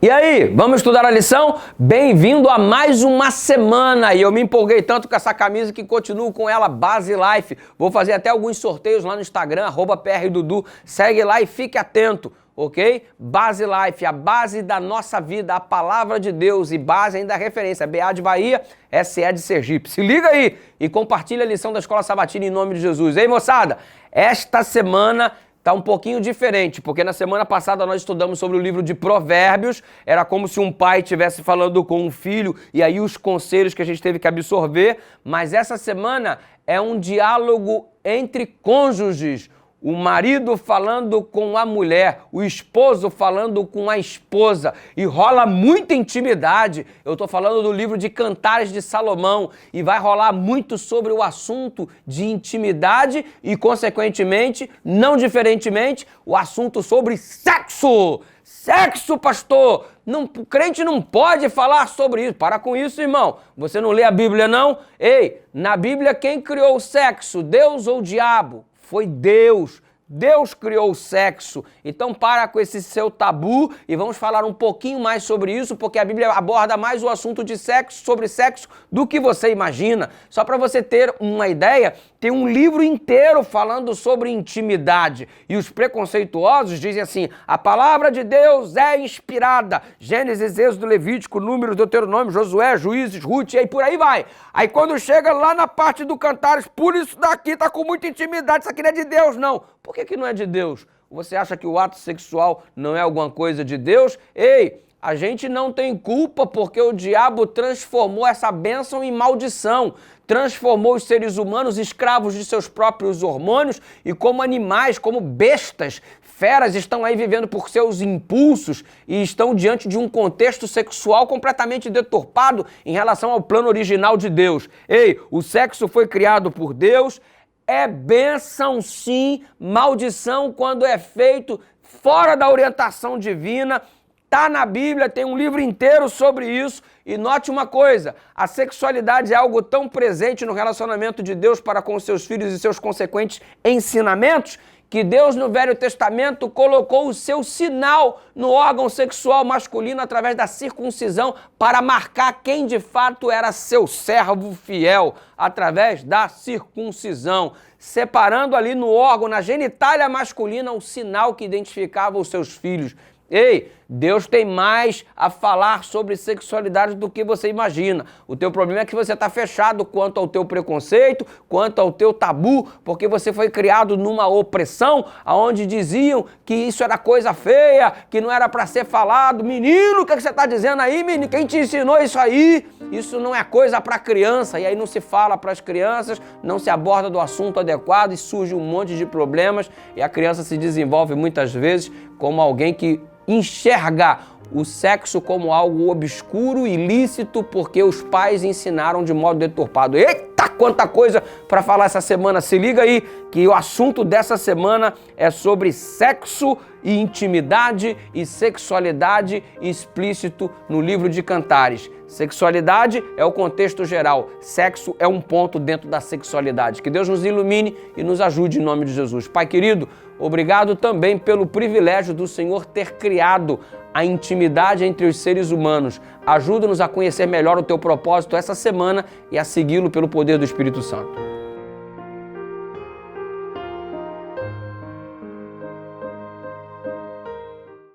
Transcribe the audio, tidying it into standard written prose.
E aí, vamos estudar a lição? Bem-vindo a mais uma semana! E eu me empolguei tanto com essa camisa que continuo com ela, Base Life. Vou fazer até alguns sorteios lá no Instagram, @PRDudu. Segue lá e fique atento, ok? Base Life, a base da nossa vida, a palavra de Deus e base ainda a referência, BA de Bahia, SE de Sergipe. Se liga aí e compartilha a lição da Escola Sabatina em nome de Jesus. Ei, moçada, esta semana tá um pouquinho diferente, porque na semana passada nós estudamos sobre o livro de Provérbios, era como se um pai estivesse falando com um filho, e aí os conselhos que a gente teve que absorver, mas essa semana é um diálogo entre cônjuges, o marido falando com a mulher, o esposo falando com a esposa, e rola muita intimidade. Eu estou falando do livro de Cantares de Salomão, e vai rolar muito sobre o assunto de intimidade e, consequentemente, não diferentemente, o assunto sobre sexo. Sexo, pastor! Não, o crente não pode falar sobre isso. Para com isso, irmão. Você não lê a Bíblia, não? Ei, na Bíblia, quem criou o sexo? Deus ou o diabo? Foi Deus. Deus criou o sexo. Então para com esse seu tabu e vamos falar um pouquinho mais sobre isso, porque a Bíblia aborda mais o assunto de sexo, sobre sexo, do que você imagina. Só para você ter uma ideia, tem um livro inteiro falando sobre intimidade. E os preconceituosos dizem assim, a palavra de Deus é inspirada. Gênesis, Êxodo, Levítico, Números, Deuteronômio, Josué, Juízes, Ruth, e aí por aí vai. Aí quando chega lá na parte do Cantares, por isso daqui tá com muita intimidade, isso aqui não é de Deus, não. Por que não é de Deus? Você acha que o ato sexual não é alguma coisa de Deus? Ei, a gente não tem culpa porque o diabo transformou essa bênção em maldição. Transformou os seres humanos escravos de seus próprios hormônios e como animais, como bestas, feras estão aí vivendo por seus impulsos e estão diante de um contexto sexual completamente deturpado em relação ao plano original de Deus. Ei, o sexo foi criado por Deus. É bênção sim, maldição quando é feito fora da orientação divina. Tá na Bíblia, tem um livro inteiro sobre isso. E note uma coisa, a sexualidade é algo tão presente no relacionamento de Deus para com seus filhos e seus consequentes ensinamentos, que Deus no Velho Testamento colocou o seu sinal no órgão sexual masculino através da circuncisão para marcar quem de fato era seu servo fiel, através da circuncisão, separando ali no órgão, na genitália masculina, o sinal que identificava os seus filhos. Ei, Deus tem mais a falar sobre sexualidade do que você imagina. O teu problema é que você está fechado quanto ao teu preconceito, quanto ao teu tabu, porque você foi criado numa opressão, onde diziam que isso era coisa feia, que não era para ser falado. Menino, o que você está dizendo aí, menino? Quem te ensinou isso aí? Isso não é coisa para criança. E aí não se fala para as crianças, não se aborda do assunto adequado e surge um monte de problemas e a criança se desenvolve muitas vezes como alguém que enxerga o sexo como algo obscuro, ilícito, porque os pais ensinaram de modo deturpado. Eita, quanta coisa para falar essa semana. Se liga aí que o assunto dessa semana é sobre sexo e intimidade e sexualidade explícito no livro de Cantares. Sexualidade é o contexto geral, sexo é um ponto dentro da sexualidade. Que Deus nos ilumine e nos ajude em nome de Jesus. Pai querido, obrigado também pelo privilégio do Senhor ter criado a intimidade entre os seres humanos. Ajuda-nos a conhecer melhor o teu propósito essa semana e a segui-lo pelo poder do Espírito Santo.